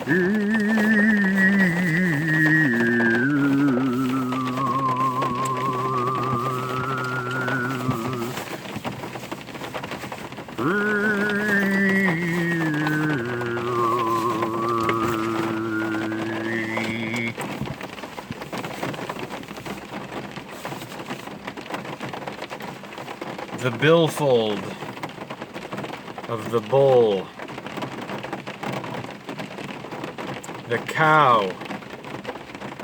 The billfold of the bull, the cow,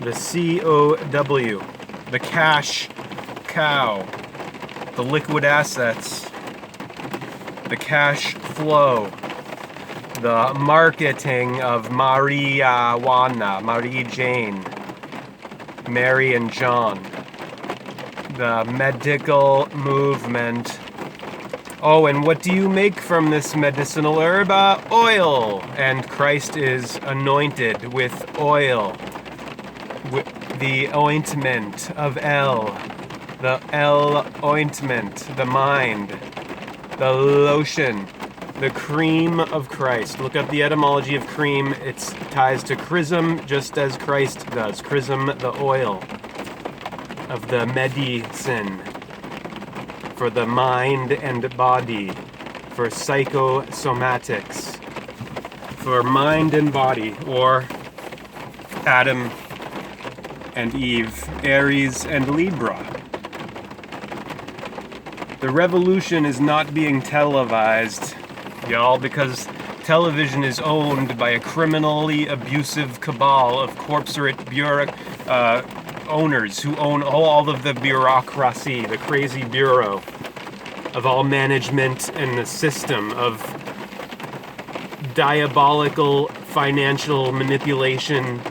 the COW, the cash cow, the liquid assets, the cash flow, the marketing of marijuana, Mary Jane, Mary and John, the medical movement. Oh, and what do you make from this medicinal herb? Oil. And Christ is anointed with oil, with the ointment of El, the El ointment, the mind, the lotion, the cream of Christ. Look up the etymology of cream. It ties to chrism, just as Christ does. Chrism, the oil of the medicine for the mind and body, for psychosomatics, for mind and body, or Adam and Eve, Aries and Libra. The revolution is not being televised, y'all, because television is owned by a criminally abusive cabal of corporate owners who own all of the bureaucracy, the crazy bureau of all management and the system of diabolical financial manipulation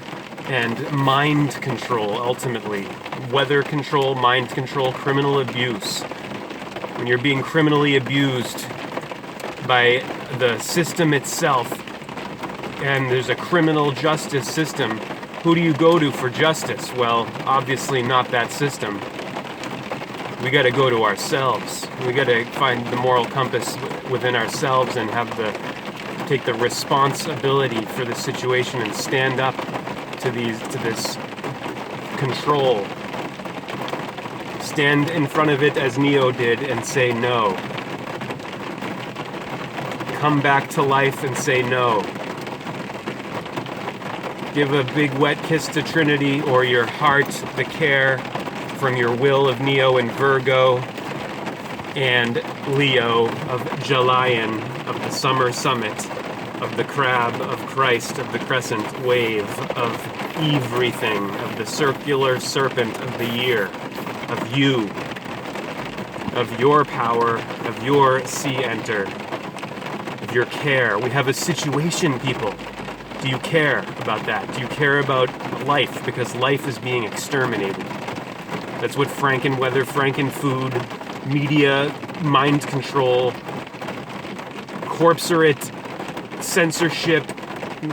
and mind control, ultimately. Weather control, mind control, criminal abuse. When you're being criminally abused by the system itself, and there's a criminal justice system, who do you go to for justice? Well, obviously not that system. We got to go to ourselves. We got to find the moral compass within ourselves and take the responsibility for the situation and stand up to this control. Stand in front of it as Neo did and say no. Come back to life and say no. Give a big wet kiss to Trinity, or your heart, the care from your will of Neo and Virgo and Leo of Jalayan, of the summer summit, of the crab, of Christ, of the crescent wave, of everything, of the circular serpent of the year, of you, of your power, of your sea enter, of your care. We have a situation, people. Do you care about that? Do you care about life? Because life is being exterminated. That's what Frankenweather, Frankenfood, media, mind control, corporate censorship,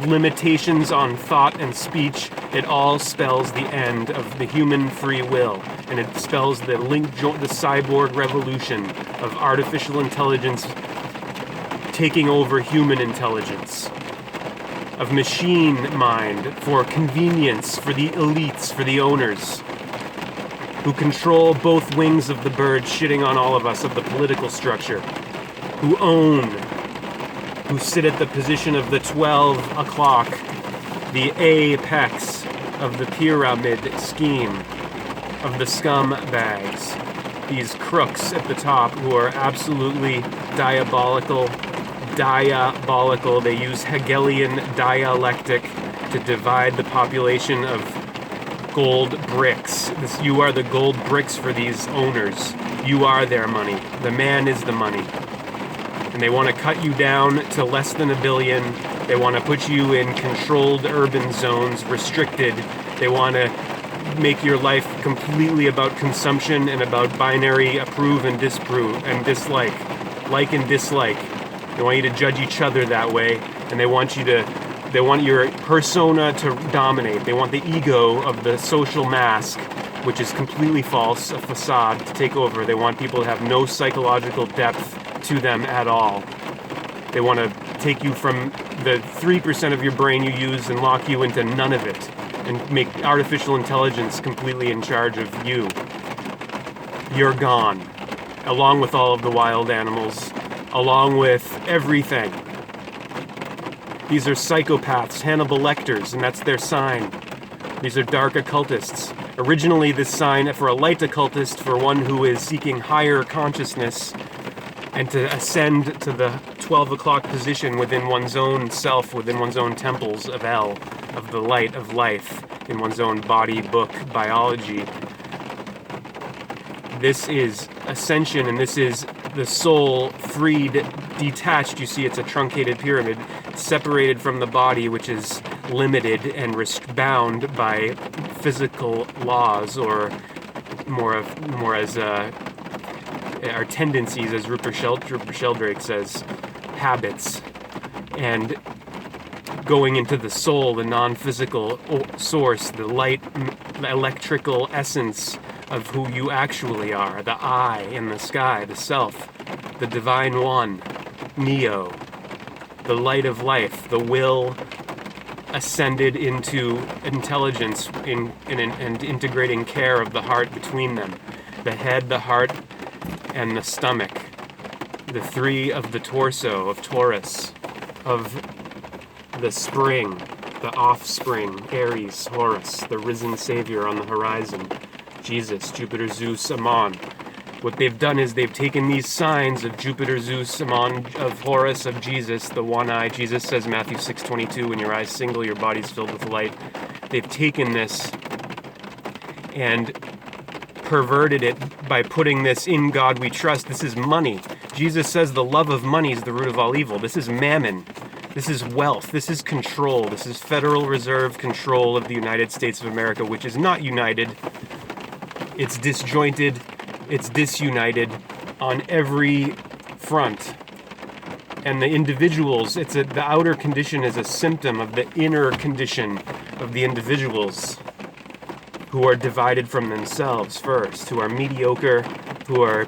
limitations on thought and speech, it all spells the end of the human free will. And it spells the cyborg revolution of artificial intelligence taking over human intelligence. Of machine mind for convenience, for the elites, for the owners who control both wings of the bird, shitting on all of us, of the political structure, who own, who sit at the position of the 12 o'clock, the apex of the pyramid scheme, of the scumbags, these crooks at the top who are absolutely diabolical. They use Hegelian dialectic to divide the population of gold bricks. You are the gold bricks for these owners. You are their money. The man is the money. And they want to cut you down to less than $1 billion. They want to put you in controlled urban zones, restricted. They want to make your life completely about consumption and about binary approve and disapprove and dislike, like and dislike. They want you to judge each other that way, and they want your persona to dominate. They want the ego of the social mask, which is completely false, a facade, to take over. They want people to have no psychological depth to them at all. They want to take you from the 3% of your brain you use and lock you into none of it, and make artificial intelligence completely in charge of you. You're gone, along with all of the wild animals, along with everything. These are psychopaths, Hannibal Lecters, and that's their sign. These are dark occultists. Originally, this sign for a light occultist, for one who is seeking higher consciousness and to ascend to the 12 o'clock position within one's own self, within one's own temples of El, of the light of life, in one's own body, book, biology. This is ascension, and this is the soul freed, detached. You see, it's a truncated pyramid, separated from the body, which is limited and bound by physical laws, or more as our tendencies, as Rupert Sheldrake says, habits, and going into the soul, the non-physical source, the light, the electrical essence of who you actually are, the I in the sky, the self, the divine one, Neo, the light of life, the will ascended into intelligence and integrating care of the heart between them, the head, the heart, and the stomach, the three of the torso of Taurus, of the spring, the offspring, Aries, Horus, the risen savior on the horizon, Jesus, Jupiter, Zeus, Ammon. What they've done is they've taken these signs of Jupiter, Zeus, Ammon, of Horus, of Jesus, the one eye. Jesus says, Matthew 6:22, when your eyes single, your body's filled with light. They've taken this and perverted it by putting this in God we trust. This is money. Jesus says the love of money is the root of all evil. This is mammon. This is wealth. This is control. This is Federal Reserve control of the United States of America, which is not united. It's disjointed. It's disunited on every front. And the individuals, the outer condition is a symptom of the inner condition of the individuals who are divided from themselves first, who are mediocre, who are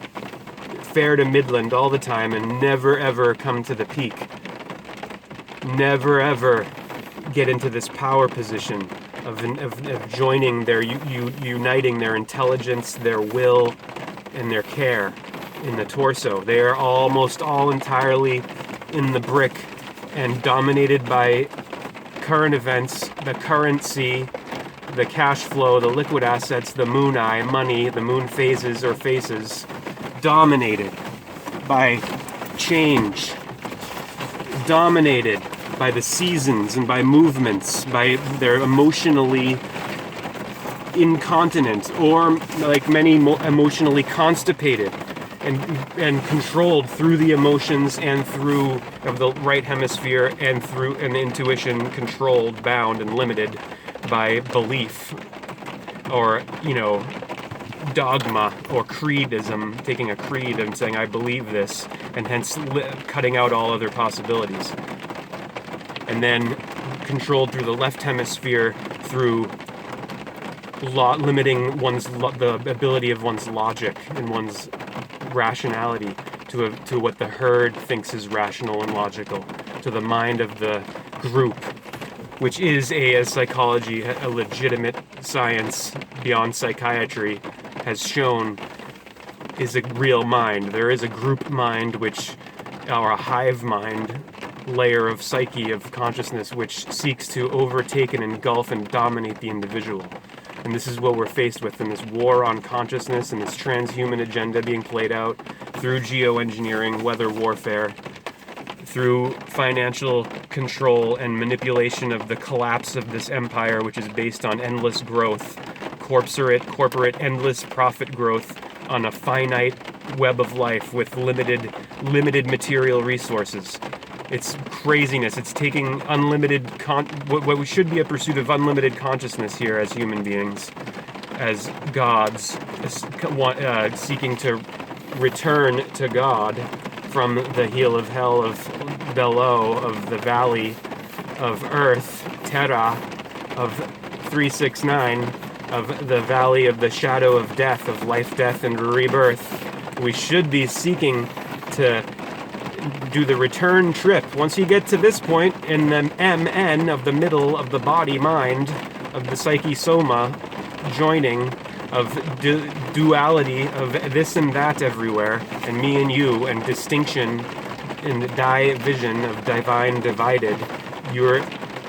fair to midland all the time and never ever come to the peak. Never ever get into this power position of joining uniting their intelligence, their will, and their care in the torso. They are almost all entirely in the brick and dominated by current events, the currency, the cash flow, the liquid assets, the moon eye, money, the moon phases or faces, dominated by change, dominated by the seasons and by movements, by their emotionally incontinent, or like many emotionally constipated and controlled through the emotions and through of the right hemisphere, and through an intuition controlled, bound, and limited by belief, or dogma or creedism, taking a creed and saying I believe this, and hence cutting out all other possibilities. And then controlled through the left hemisphere through limiting the ability of one's logic and one's rationality to what the herd thinks is rational and logical, to the mind of the group, which is as psychology, a legitimate science beyond psychiatry, has shown is a real mind. There is a group mind, or a hive mind, layer of psyche, of consciousness, which seeks to overtake and engulf and dominate the individual. And this is what we're faced with in this war on consciousness and this transhuman agenda being played out through geoengineering, weather warfare, through financial control and manipulation of the collapse of this empire, which is based on endless growth, corporate endless profit growth on a finite web of life with limited material resources. It's craziness. It's taking unlimited what should be a pursuit of unlimited consciousness here as human beings, as gods, seeking to return to God from the heel of hell, of below, of the valley of earth, Terra, of 369, of the valley of the shadow of death, of life, death, and rebirth. We should be seeking to do the return trip. Once you get to this point in the MN of the middle of the body mind, of the psyche soma, joining of duality of this and that everywhere, and me and you, and distinction in the division of divine divided, your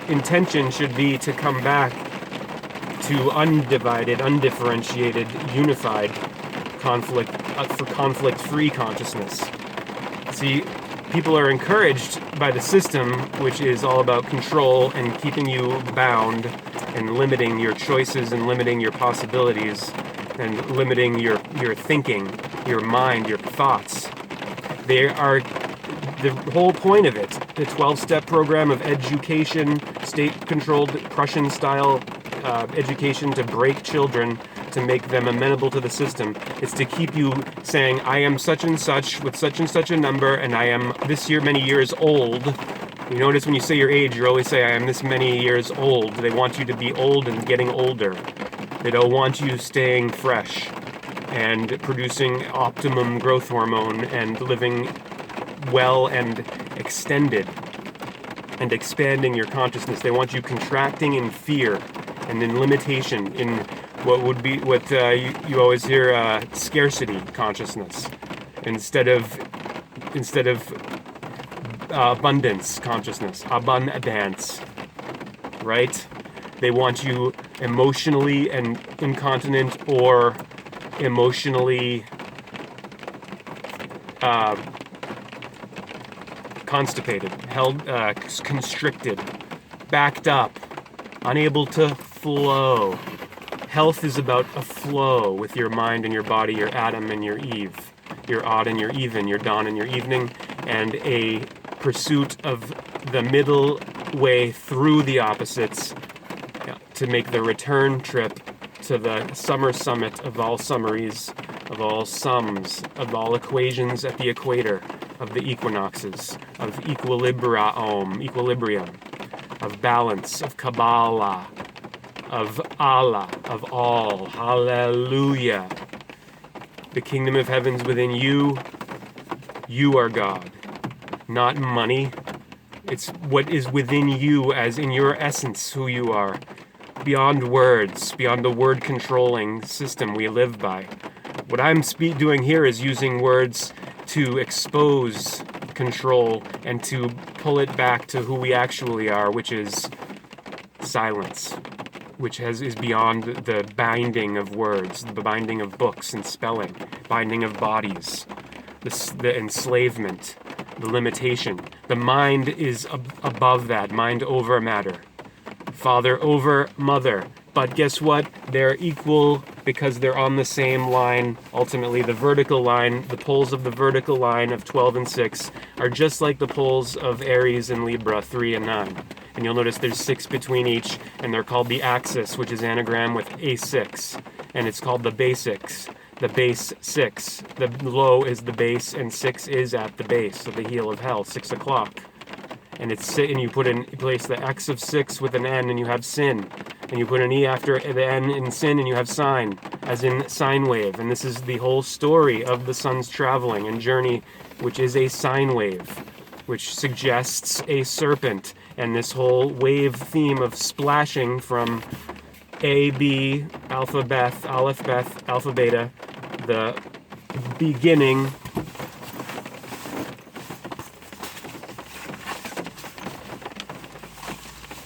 intention should be to come back to undivided, undifferentiated, unified conflict, for conflict-free consciousness. See, people are encouraged by the system, which is all about control and keeping you bound and limiting your choices and limiting your possibilities and limiting your thinking, your mind, your thoughts. They are the whole point of it. The 12-step program of education, state-controlled Prussian-style education to break children, to make them amenable to the system. It's to keep you saying, I am such and such with such and such a number, and I am this year many years old. You notice when you say your age, you always say, I am this many years old. They want you to be old and getting older. They don't want you staying fresh and producing optimum growth hormone and living well and extended and expanding your consciousness. They want you contracting in fear and in limitation, in what would be what you always hear, scarcity consciousness, instead of abundance consciousness, abundance, right? They want you emotionally and incontinent or emotionally constipated, held, constricted, backed up, unable to flow. Health is about a flow with your mind and your body, your Adam and your Eve, your odd and your even, your dawn and your evening, and a pursuit of the middle way through the opposites to make the return trip to the summer summit of all summaries, of all sums, of all equations at the equator, of the equinoxes, of equilibrium, of balance, of Kabbalah, of Allah, of all. Hallelujah. The kingdom of heaven's within you. You are God, not money. It's what is within you as in your essence who you are. Beyond words, beyond the word controlling system we live by. What I'm doing here is using words to expose control and to pull it back to who we actually are, which is silence, which is beyond the binding of words, the binding of books and spelling, binding of bodies, the enslavement, the limitation. The mind is above that, mind over matter, father over mother. But guess what? They're equal because they're on the same line. Ultimately, the vertical line, the poles of the vertical line of 12 and 6 are just like the poles of Aries and Libra, 3 and 9. And you'll notice there's 6 between each, and they're called the axis, which is anagram with A6. And it's called the basics, the base 6. The low is the base, and 6 is at the base of the heel of hell, 6 o'clock. And you place the X of 6 with an N, and you have sin. And you put an E after the N in sin, and you have sine, as in sine wave. And this is the whole story of the sun's traveling and journey, which is a sine wave, which suggests a serpent. And this whole wave theme of splashing from A, B, alpha, beth, aleph, beth, alpha, beta, the beginning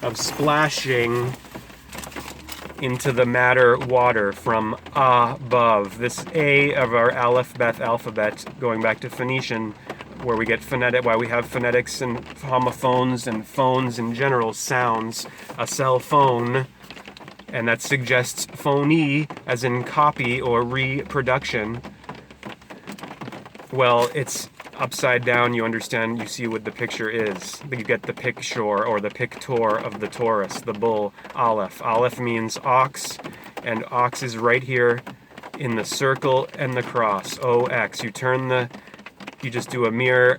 of splashing into the matter water from above. This A of our aleph, beth, alphabet, going back to Phoenician, where we get why we have phonetics and homophones and phones in general, sounds, a cell phone, and that suggests phony, as in copy or reproduction. Well, it's upside down, you understand, you see what the picture is. You get the picture or the pictor of the Taurus, the bull, Aleph. Aleph means ox, and ox is right here in the circle and the cross, OX. You just do a mere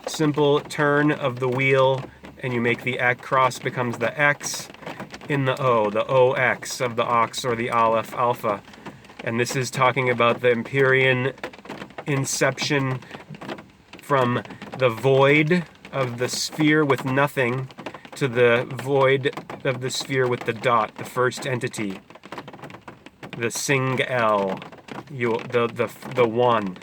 simple turn of the wheel, and you make the X, cross becomes the X in the OX of the ox or the Aleph, alpha. And this is talking about the Empyrean inception from the void of the sphere with nothing to the void of the sphere with the dot, the first entity, the sing-el, the one,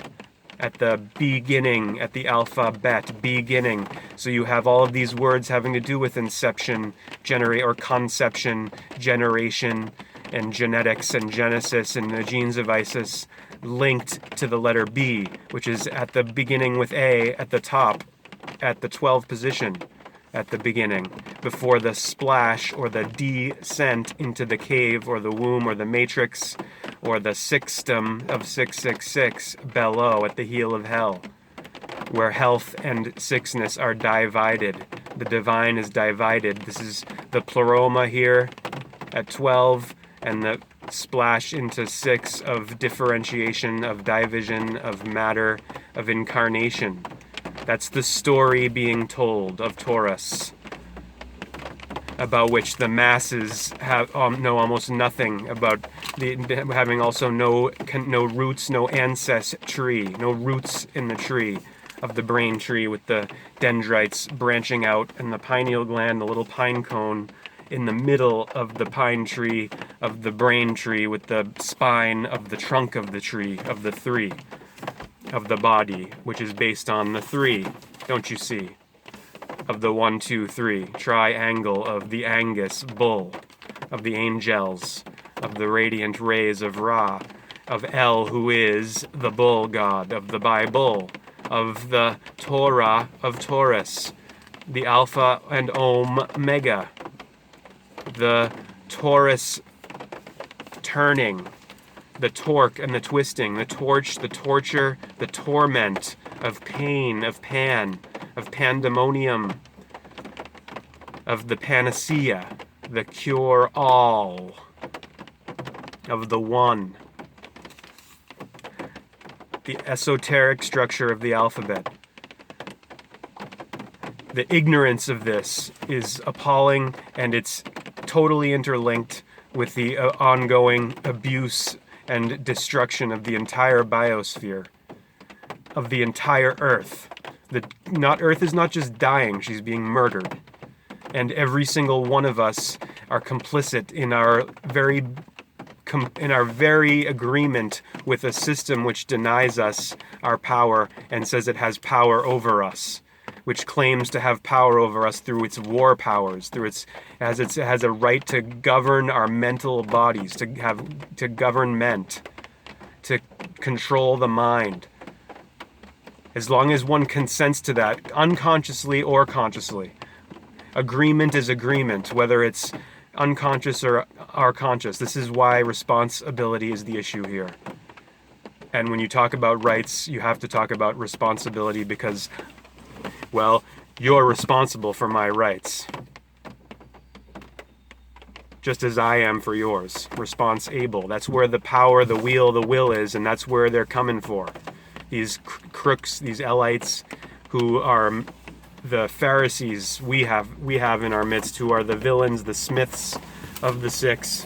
at the beginning, at the alphabet, beginning. So you have all of these words having to do with inception, or conception, generation, and genetics, and genesis, and the genes of Isis, linked to the letter B, which is at the beginning with A, at the top, at the 12th position, at the beginning, before the splash or the descent into the cave or the womb or the matrix or the sixtum of 666 below at the heel of hell, where health and sickness are divided. The divine is divided. This is the pleroma here at 12 and the splash into 6 of differentiation, of division, of matter, of incarnation. That's the story being told of Taurus, about which the masses have know almost nothing about, having also no roots, no ancestry, no roots in the tree of the brain tree with the dendrites branching out and the pineal gland, the little pine cone in the middle of the pine tree of the brain tree with the spine of the trunk of the tree of the 3 of the body, which is based on the 3, don't you see? Of the 1, 2, 3 triangle of the Angus bull, of the angels, of the radiant rays of Ra, of El, who is the bull god of the Bible, of the Torah of Taurus, the Alpha and Omega, the Taurus turning, the torque and the twisting, the torch, the torture, the torment of pain, of Pan, of pandemonium, of the panacea, the cure-all, of the one, the esoteric structure of the alphabet. The ignorance of this is appalling, and it's totally interlinked with the ongoing abuse and destruction of the entire biosphere, of the entire Earth. Earth is not just dying, she's being murdered. And every single one of us are complicit in our very agreement with a system which denies us our power and says it has power over us, which claims to have power over us through its war powers, it has a right to govern our mental bodies, to government, to control the mind. As long as one consents to that, unconsciously or consciously. Agreement is agreement, whether it's unconscious or conscious. This is why responsibility is the issue here. And when you talk about rights, you have to talk about responsibility because, well, you're responsible for my rights. Just as I am for yours. Responsible. That's where the power, the will is, and that's where they're coming for. These crooks, these Elites, who are the Pharisees we have in our midst, who are the villains, the Smiths of the 6,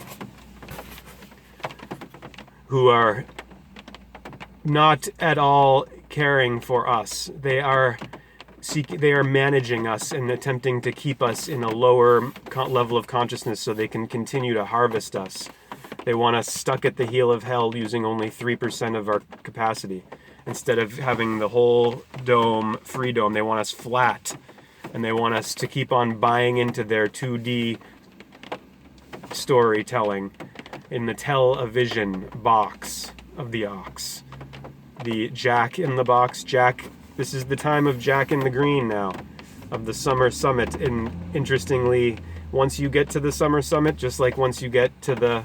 who are not at all caring for us. They are managing us and attempting to keep us in a lower level of consciousness so they can continue to harvest us. They want us stuck at the heel of hell using only 3% of our capacity. Instead of having the whole dome, free dome, they want us flat. And they want us to keep on buying into their 2D storytelling in the television box of the ox. The Jack in the box. This is the time of Jack in the Green now, of the Summer Summit. And interestingly, once you get to the Summer Summit, just like once you get to the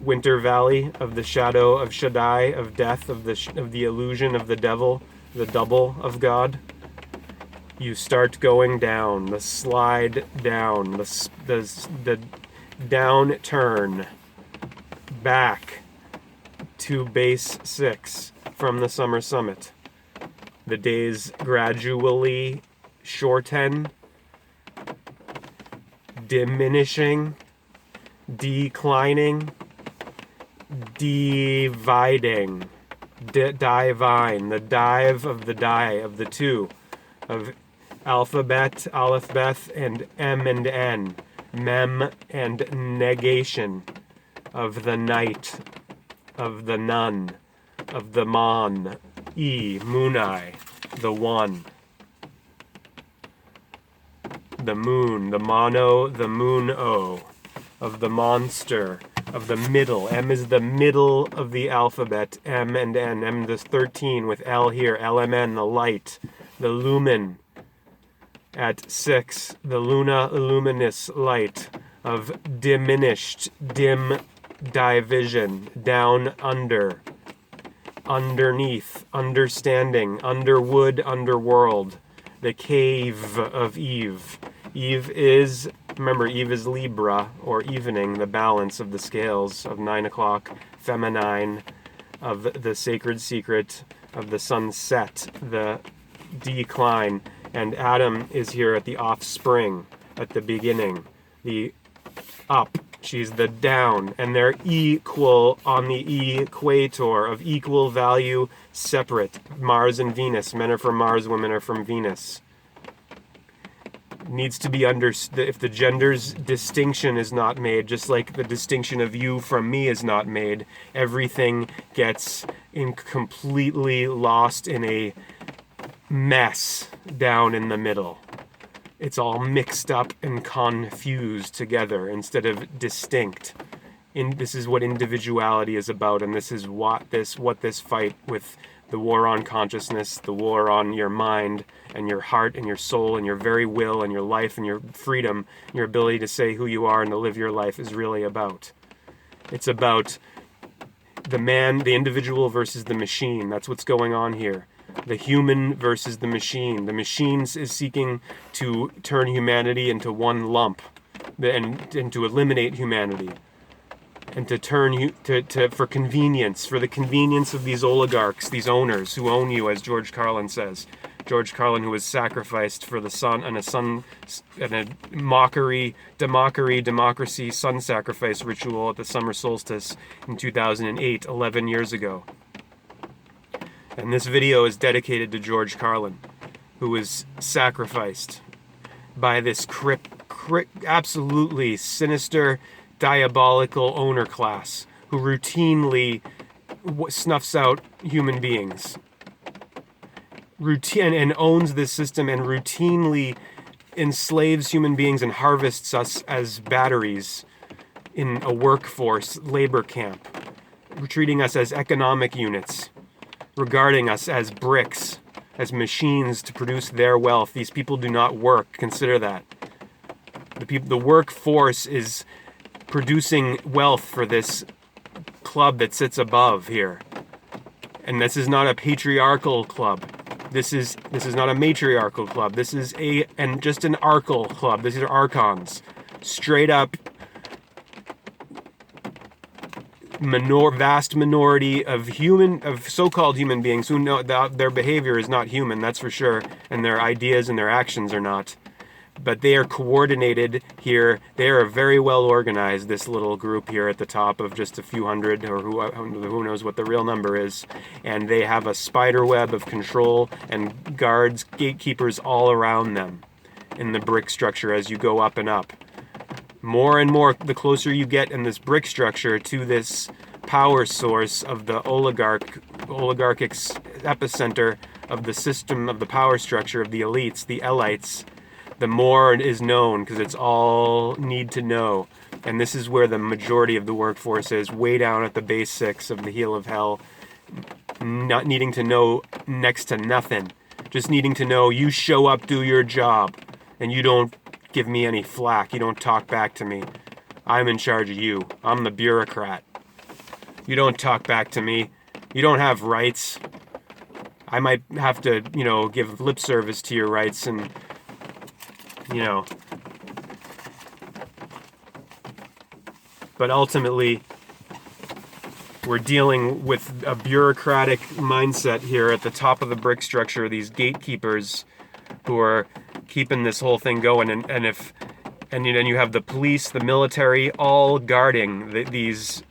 Winter Valley of the shadow of Shaddai, of death, of the illusion of the devil, the double of God, you start going down, the slide down, the downturn back to base 6 from the Summer Summit. The days gradually shorten, diminishing, declining, dividing, divine, the dive of the die of the two, of alphabet, aleph, beth, and M and N, mem and negation, of the night, of the nun, of the mon, munai, the one, the moon, the mono, the moon o, of the monster, of the middle. M is the middle of the alphabet, M and N. M is 13 with L here, LMN, the light, the lumen at 6, the luna, luminous light, of diminished, dim division, down, under, underneath, understanding, underwood, underworld, the cave of Eve. Eve is, remember, Eve is Libra, or evening, the balance of the scales of 9 o'clock, feminine, of the sacred secret, of the sunset, the decline, and Adam is here at the offspring, at the beginning, the up. She's the down, and they're equal on the equator, of equal value, separate. Mars and Venus. Men are from Mars, women are from Venus. Needs to be understood. If the gender's distinction is not made, just like the distinction of you from me is not made, everything gets completely lost in a mess down in the middle. It's all mixed up and confused together instead of distinct. This is what individuality is about, and this is what this fight with the war on consciousness, the war on your mind and your heart and your soul and your very will and your life and your freedom, your ability to say who you are and to live your life is really about. It's about the man, the individual versus the machine. That's what's going on here. The human versus the machine. The machine is seeking to turn humanity into one lump and to eliminate humanity. And to turn you for convenience, for the convenience of these oligarchs, these owners who own you, as George Carlin says. George Carlin, who was sacrificed for the sun and a democracy sun sacrifice ritual at the summer solstice in 2008, 11 years ago. And this video is dedicated to George Carlin, who was sacrificed by this absolutely sinister, diabolical owner class who routinely snuffs out human beings, and owns this system and routinely enslaves human beings and harvests us as batteries in a workforce labor camp, treating us as economic units, regarding us as bricks, as machines to produce their wealth. These people do not work. Consider that. The workforce is producing wealth for this club that sits above here. And this is not a patriarchal club. This is not a matriarchal club. This is just an archal club. These are archons. Straight up vast minority of so-called human beings who know that their behavior is not human, that's for sure, and their ideas and their actions are not. But they are coordinated here. They are very well organized, this little group here at the top of just a few hundred, or who knows what the real number is. And they have a spider web of control and guards, gatekeepers all around them in the brick structure as you go up and up. More and more, the closer you get in this brick structure to this power source of the oligarchic epicenter of the system of the power structure of the elites, the elites, the more it is known, because it's all need to know. And this is where the majority of the workforce is, way down at the base 6 of the heel of hell, not needing to know next to nothing. Just needing to know you show up, do your job, and you don't give me any flack. You don't talk back to me. I'm in charge of you. I'm the bureaucrat. You don't talk back to me. You don't have rights. I might have to, give lip service to your rights and but ultimately we're dealing with a bureaucratic mindset here at the top of the brick structure, these gatekeepers who are keeping this whole thing going, and you have the police, the military, all guarding this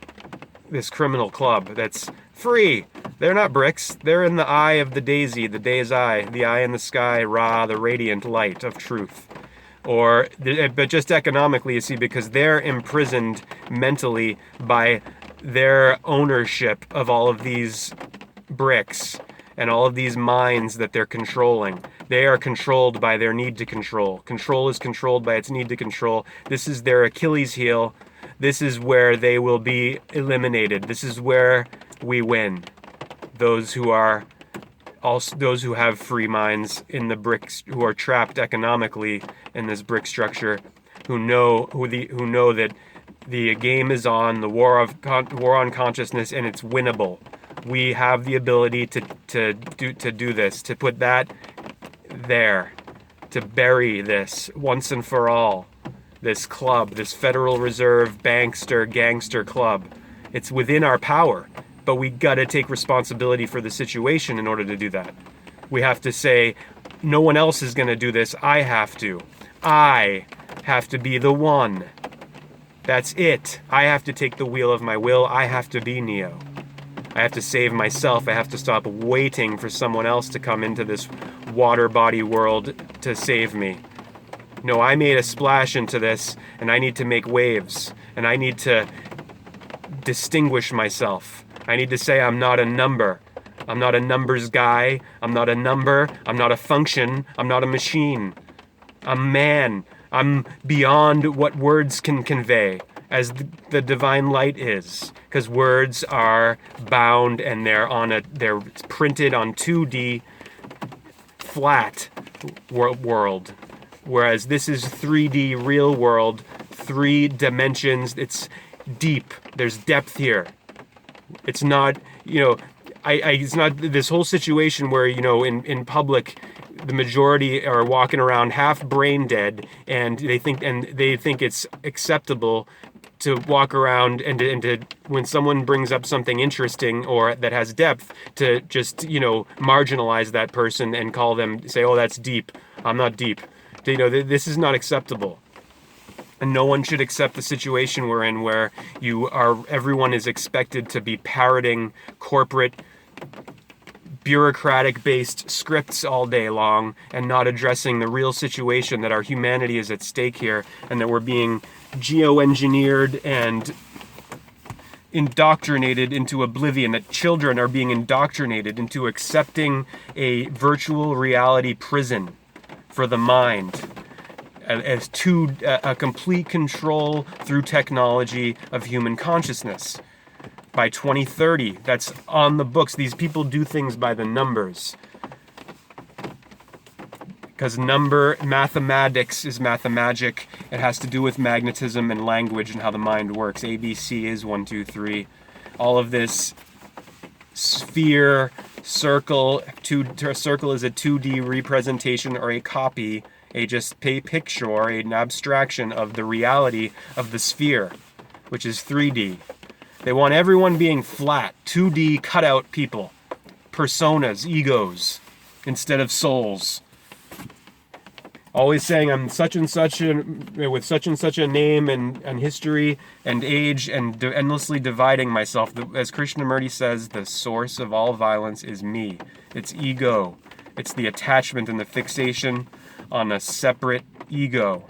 criminal club that's free, They're not bricks. They're in the eye of the daisy, the day's eye, the eye in the sky, Ra, the radiant light of truth. But just economically, you see, because they're imprisoned mentally by their ownership of all of these bricks and all of these minds that they're controlling. They are controlled by their need to control. Control is controlled by its need to control. This is their Achilles heel. This is where they will be eliminated. This is where we win. Those who have free minds in the bricks, who are trapped economically in this brick structure, who know that the game is on, the war on consciousness, and it's winnable. We have the ability to do this, to put that there, to bury this once and for all. This club, this Federal Reserve gangster club. It's within our power, but we gotta take responsibility for the situation in order to do that. We have to say, no one else is gonna do this, I have to. I have to be the one. That's it. I have to take the wheel of my will. I have to be Neo. I have to save myself. I have to stop waiting for someone else to come into this water body world to save me. No, I made a splash into this, and I need to make waves, and I need to distinguish myself. I need to say I'm not a number. I'm not a numbers guy. I'm not a number. I'm not a function. I'm not a machine. I'm man. I'm beyond what words can convey, as the divine light is, because words are bound and they're printed on 2D flat world. Whereas this is 3D real world, 3 dimensions. It's deep. There's depth here. It's not, it's not this whole situation where, in public, the majority are walking around half brain dead, and they think it's acceptable to walk around and to when someone brings up something interesting or that has depth, to just, marginalize that person and call them, say, oh, that's deep. I'm not deep. This is not acceptable. And no one should accept the situation we're in, where everyone is expected to be parroting corporate, bureaucratic-based scripts all day long and not addressing the real situation that our humanity is at stake here, and that we're being geoengineered and indoctrinated into oblivion, that children are being indoctrinated into accepting a virtual reality prison for the mind, as a complete control through technology of human consciousness. By 2030, that's on the books. These people do things by the numbers, because mathematics is mathemagic. It has to do with magnetism and language and how the mind works. ABC is 1, 2, 3. All of this sphere, circle. A circle is a 2D representation or a copy, a picture, or an abstraction of the reality of the sphere, which is 3D. They want everyone being flat, 2D cutout people, personas, egos, instead of souls. Always saying I'm such and such with such and such a name and history and age, and endlessly dividing myself. As Krishnamurti says, the source of all violence is me. It's ego. It's the attachment and the fixation on a separate ego.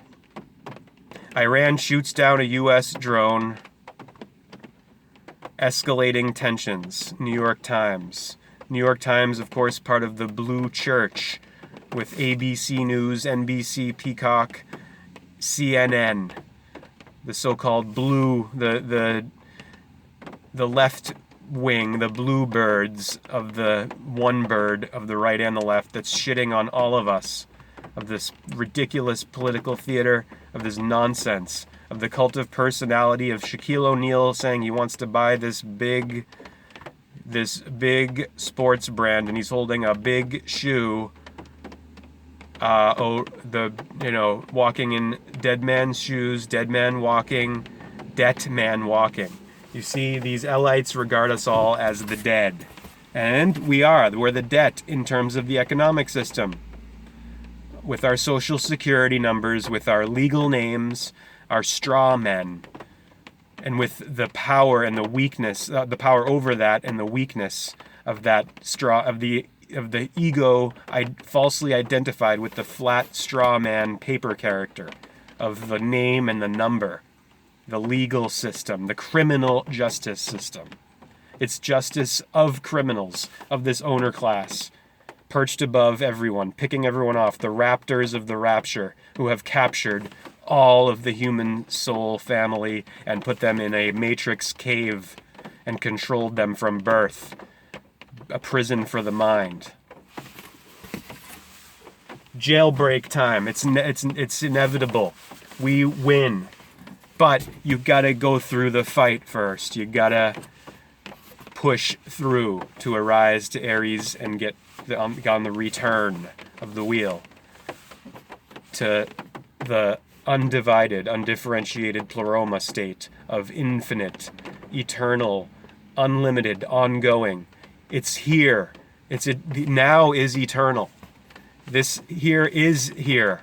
Iran shoots down a U.S. drone. Escalating tensions. New York Times. New York Times, of course, part of the Blue Church, with ABC News, NBC, Peacock, CNN, the so-called blue, the left wing, the blue birds of the one bird of the right and the left that's shitting on all of us, of this ridiculous political theater, of this nonsense, of the cult of personality, of Shaquille O'Neal saying he wants to buy this big sports brand, and he's holding a big shoe, walking in dead man's shoes, dead man walking, debt man walking. You see, these elites regard us all as the dead. And we're the debt in terms of the economic system. With our social security numbers, with our legal names, our straw men, and with the power and the weakness, the power over that and the weakness of that straw, of the ego falsely identified with the flat straw man paper character, of the name and the number, the legal system, the criminal justice system. It's justice of criminals, of this owner class, perched above everyone, picking everyone off, the raptors of the rapture, who have captured all of the human soul family and put them in a matrix cave and controlled them from birth. A prison for the mind. Jailbreak time. It's inevitable. We win. But you gotta go through the fight first. You gotta push through to arise to Aries and get on the return of the wheel to the undivided, undifferentiated pleroma state of infinite, eternal, unlimited, ongoing. It's here. Now is eternal. This here is here.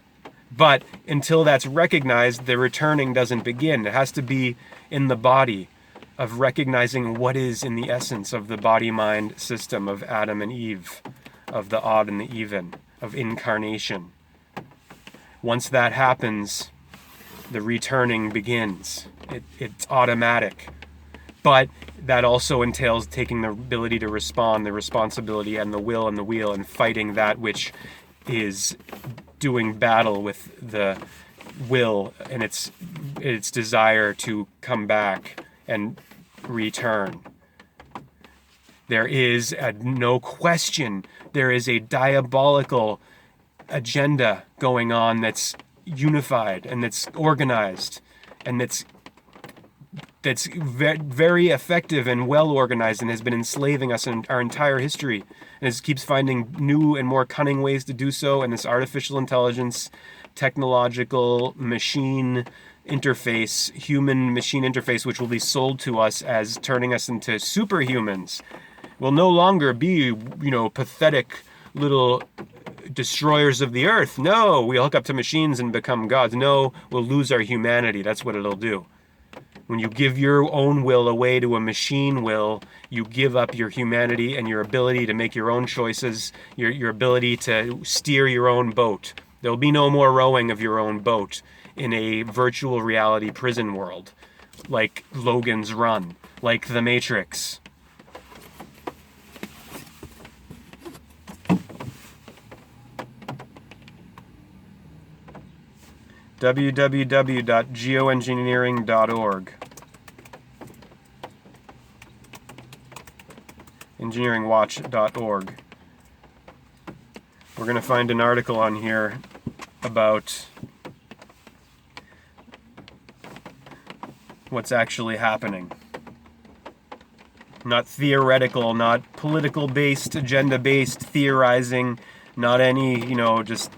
But until that's recognized, the returning doesn't begin. It has to be in the body of recognizing what is in the essence of the body-mind system of Adam and Eve, of the odd and the even, of incarnation. Once that happens, the returning begins. It's automatic. But that also entails taking the ability to respond, the responsibility and the will and the wheel, and fighting that which is doing battle with the will and its desire to come back and return. There is no question, there is a diabolical agenda going on that's unified and that's organized and that's very effective and well organized and has been enslaving us in our entire history, and it keeps finding new and more cunning ways to do so. And this artificial intelligence, technological machine interface, human machine interface, which will be sold to us as turning us into superhumans, will no longer be, pathetic little destroyers of the earth. No, we'll hook up to machines and become gods. No, we'll lose our humanity. That's what it'll do. When you give your own will away to a machine will, you give up your humanity and your ability to make your own choices, your ability to steer your own boat. There'll be no more rowing of your own boat in a virtual reality prison world, like Logan's Run, like The Matrix. www.geoengineering.org. engineeringwatch.org. We're going to find an article on here about what's actually happening. Not theoretical, not political-based, agenda-based theorizing, not any, just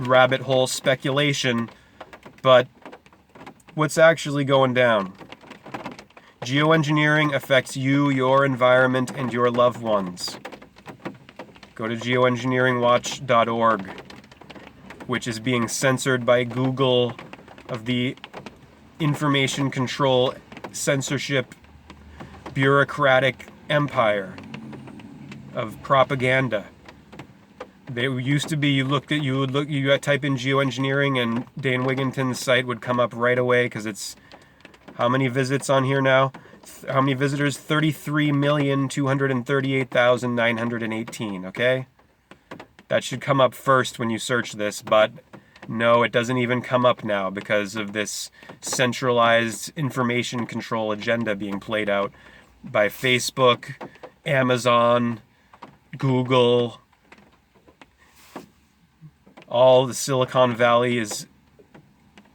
rabbit hole speculation, but what's actually going down. Geoengineering affects you, your environment, and your loved ones. Go to geoengineeringwatch.org, which is being censored by Google of the information control, censorship, bureaucratic empire of propaganda. They used to be, you type in geoengineering and Dane Wigginton's site would come up right away because it's, how many visits on here now? How many visitors? 33,238,918, okay? That should come up first when you search this, but no, it doesn't even come up now because of this centralized information control agenda being played out by Facebook, Amazon, Google. All the Silicon Valley is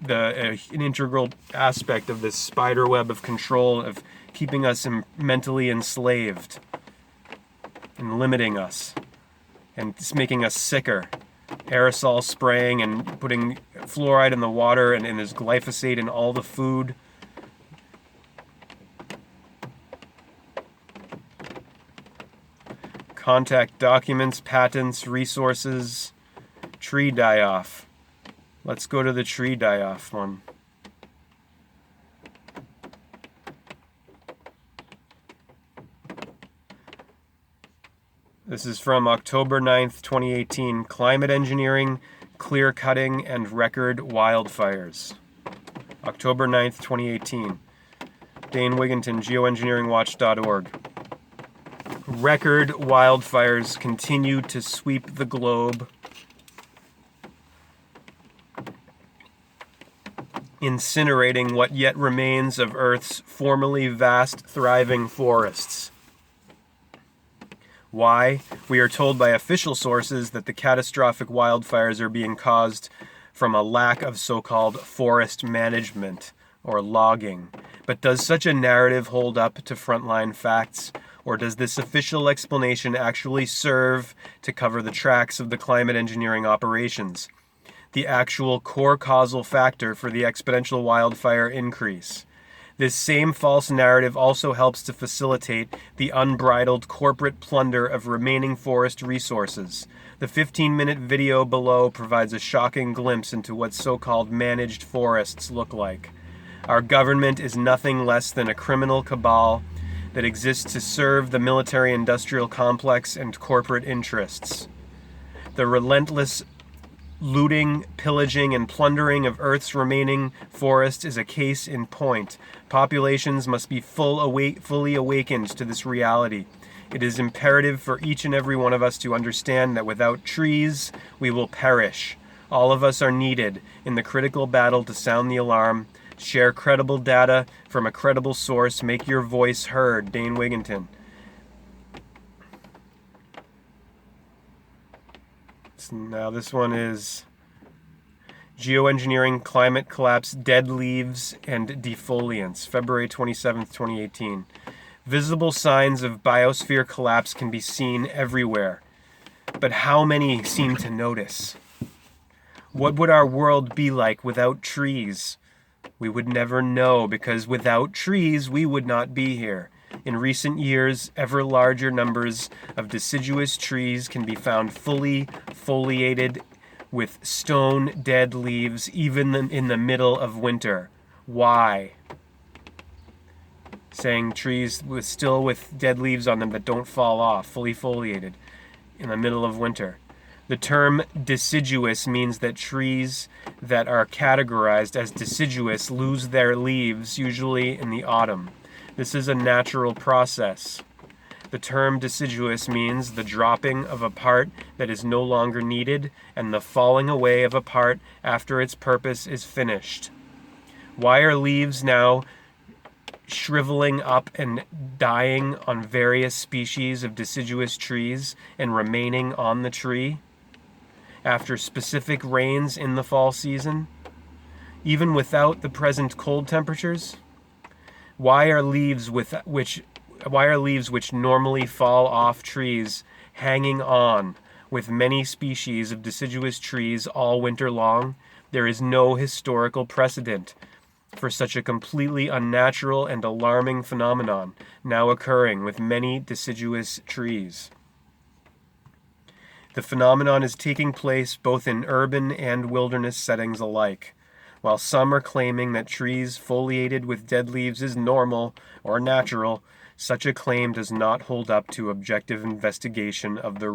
an integral aspect of this spider web of control of keeping us mentally enslaved and limiting us and it's making us sicker. Aerosol spraying and putting fluoride in the water and there's glyphosate in all the food. Contact documents, patents, resources, tree die-off. Let's go to the tree die-off one. This is from October 9th, 2018. Climate engineering, clear cutting, and record wildfires. October 9th, 2018. Dane Wigginton, geoengineeringwatch.org. Record wildfires continue to sweep the globe, incinerating what yet remains of Earth's formerly vast, thriving forests. Why? We are told by official sources that the catastrophic wildfires are being caused from a lack of so-called forest management, or logging. But does such a narrative hold up to frontline facts? Or does this official explanation actually serve to cover the tracks of the climate engineering operations, the actual core causal factor for the exponential wildfire increase? This same false narrative also helps to facilitate the unbridled corporate plunder of remaining forest resources. The 15-minute video below provides a shocking glimpse into what so-called managed forests look like. Our government is nothing less than a criminal cabal that exists to serve the military-industrial complex and corporate interests. The relentless looting, pillaging, and plundering of Earth's remaining forests is a case in point. Populations must be fully awakened to this reality. It is imperative for each and every one of us to understand that without trees, we will perish. All of us are needed in the critical battle to sound the alarm. Share credible data from a credible source. Make your voice heard. Dane Wigginton. Now this one is Geoengineering, Climate Collapse, Dead Leaves, and Defoliants, February 27th, 2018. Visible signs of biosphere collapse can be seen everywhere, but how many seem to notice? What would our world be like without trees? We would never know, because without trees we would not be here. In recent years, ever larger numbers of deciduous trees can be found fully foliated with stone dead leaves, even in the middle of winter. Why? Saying trees still with dead leaves on them that don't fall off, fully foliated in the middle of winter. The term deciduous means that trees that are categorized as deciduous lose their leaves, usually in the autumn. This is a natural process. The term deciduous means the dropping of a part that is no longer needed and the falling away of a part after its purpose is finished. Why are leaves now shriveling up and dying on various species of deciduous trees and remaining on the tree after specific rains in the fall season, even without the present cold temperatures? Why are leaves which normally fall off trees hanging on with many species of deciduous trees all winter long? There is no historical precedent for such a completely unnatural and alarming phenomenon now occurring with many deciduous trees. The phenomenon is taking place both in urban and wilderness settings alike. While some are claiming that trees foliated with dead leaves is normal or natural, such a claim does not hold up to objective investigation of the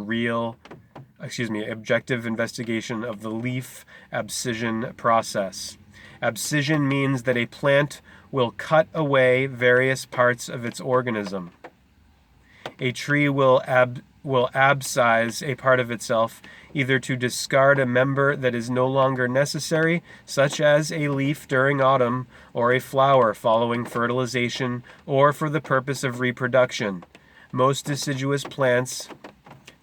leaf abscission process. Abscission means that a plant will cut away various parts of its organism. A tree will abscise a part of itself, either to discard a member that is no longer necessary, such as a leaf during autumn, or a flower following fertilization, or for the purpose of reproduction. Most deciduous plants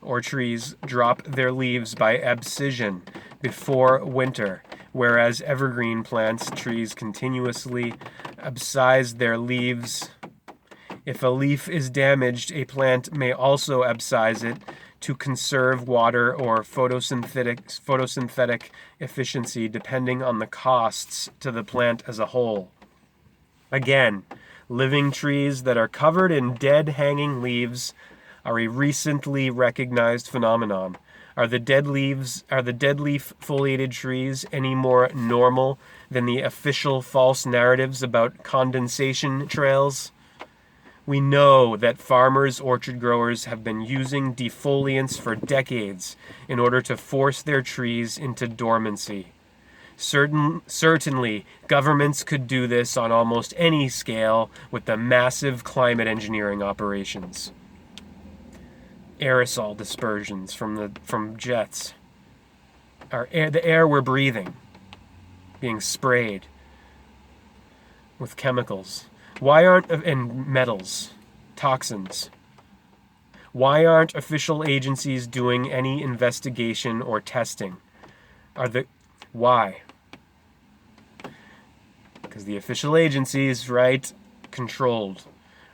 or trees drop their leaves by abscission before winter, whereas evergreen trees continuously abscise their leaves. If a leaf is damaged, a plant may also abscise it to conserve water or photosynthetic efficiency, depending on the costs to the plant as a whole. Again, living trees that are covered in dead hanging leaves are a recently recognized phenomenon. Are the dead leaf foliated trees any more normal than the official false narratives about condensation trails? We know that farmers, orchard growers have been using defoliants for decades in order to force their trees into dormancy. Certainly, governments could do this on almost any scale with the massive climate engineering operations. Aerosol dispersions from jets. The air we're breathing, being sprayed with chemicals. And metals, toxins. Why aren't official agencies doing any investigation or testing? Why? Because the official agencies, right, controlled.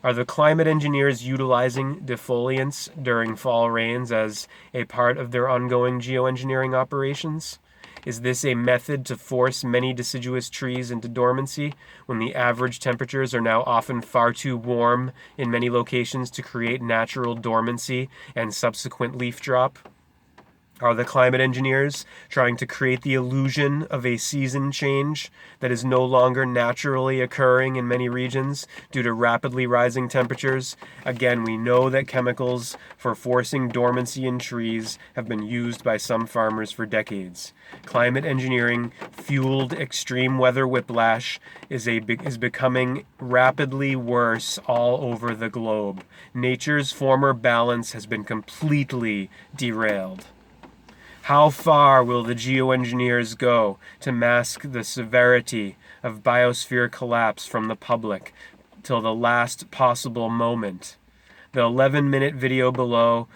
Are the climate engineers utilizing defoliants during fall rains as a part of their ongoing geoengineering operations? Is this a method to force many deciduous trees into dormancy when the average temperatures are now often far too warm in many locations to create natural dormancy and subsequent leaf drop? Are the climate engineers trying to create the illusion of a season change that is no longer naturally occurring in many regions due to rapidly rising temperatures? Again, we know that chemicals for forcing dormancy in trees have been used by some farmers for decades. Climate engineering fueled extreme weather whiplash is becoming rapidly worse all over the globe. Nature's former balance has been completely derailed. How far will the geoengineers go to mask the severity of biosphere collapse from the public till the last possible moment? The 11-minute video below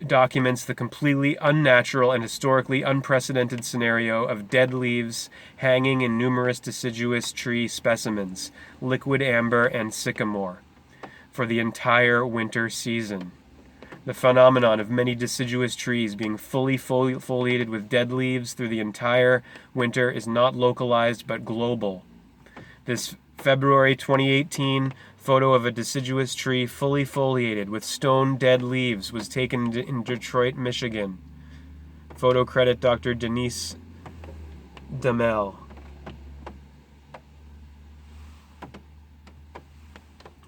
documents the completely unnatural and historically unprecedented scenario of dead leaves hanging in numerous deciduous tree specimens, liquid amber and sycamore, for the entire winter season. The phenomenon of many deciduous trees being fully foliated with dead leaves through the entire winter is not localized but global. This February 2018 photo of a deciduous tree fully foliated with stone dead leaves was taken in Detroit, Michigan. Photo credit Dr. Denise Damel.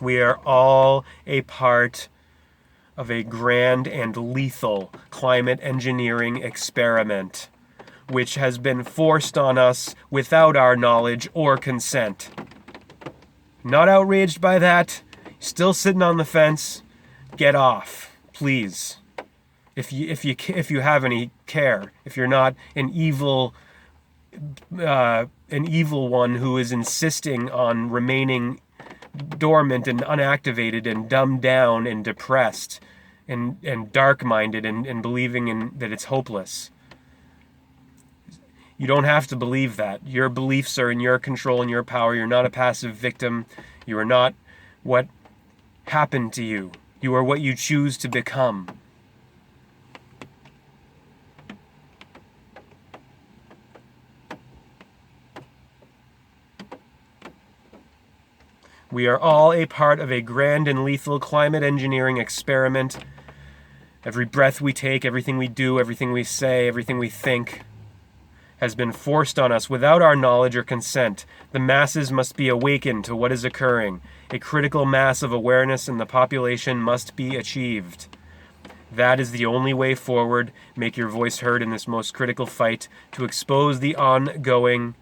We are all a part of a grand and lethal climate engineering experiment, which has been forced on us without our knowledge or consent. Not outraged by that? Still sitting on the fence? Get off, please. If you have any care, if you're not an evil one who is insisting on remaining dormant and unactivated and dumbed down and depressed and dark-minded and believing that it's hopeless. You don't have to believe that. Your beliefs are in your control and your power. You're not a passive victim. You are not what happened to you. You are what you choose to become. We are all a part of a grand and lethal climate engineering experiment. Every breath we take, everything we do, everything we say, everything we think has been forced on us without our knowledge or consent. The masses must be awakened to what is occurring. A critical mass of awareness in the population must be achieved. That is the only way forward. Make your voice heard in this most critical fight to expose the ongoing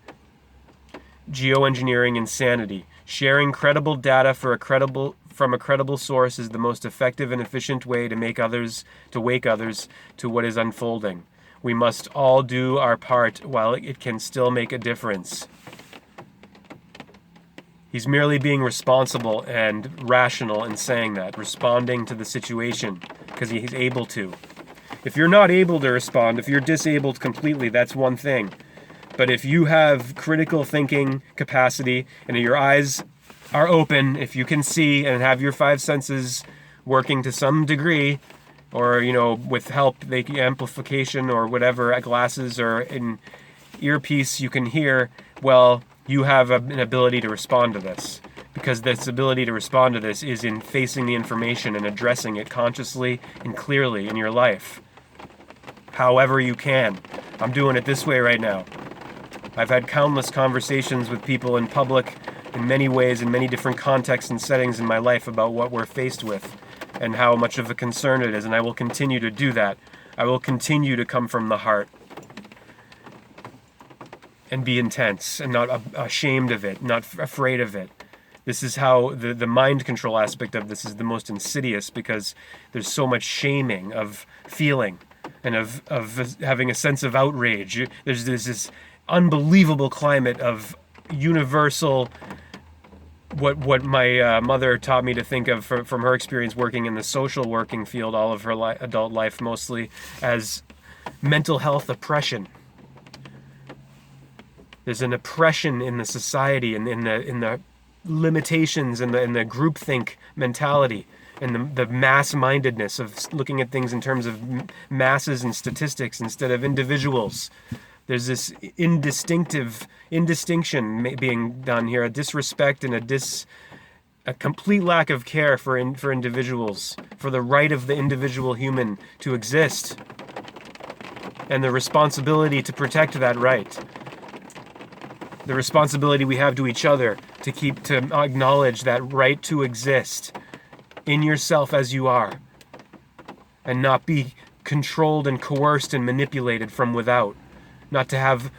geoengineering insanity. Sharing credible data from a credible source is the most effective and efficient way to wake others to what is unfolding. We must all do our part while it can still make a difference. He's merely being responsible and rational in saying that, responding to the situation, because he's able to. If you're not able to respond, if you're disabled completely, that's one thing. But if you have critical thinking capacity and your eyes are open, if you can see and have your five senses working to some degree, or, with help, amplification or whatever, glasses or an earpiece you can hear, well, you have an ability to respond to this. Because this ability to respond to this is in facing the information and addressing it consciously and clearly in your life. However you can. I'm doing it this way right now. I've had countless conversations with people in public in many ways, in many different contexts and settings in my life about what we're faced with and how much of a concern it is, and I will continue to do that. I will continue to come from the heart and be intense and not ashamed of it, not afraid of it. This is how the mind control aspect of this is the most insidious, because there's so much shaming of feeling and of having a sense of outrage. There's this unbelievable climate of universal, what my mother taught me to think of from her experience working in the social working field all of her adult life, mostly as mental health oppression. There's an oppression in the society and in the limitations and the groupthink mentality and the mass-mindedness of looking at things in terms of masses and statistics instead of individuals. There's this indistinction being done here, a disrespect and a complete lack of care for individuals, for the right of the individual human to exist, and the responsibility to protect that right. The responsibility we have to each other to acknowledge that right to exist in yourself as you are, and not be controlled and coerced and manipulated from without, not to have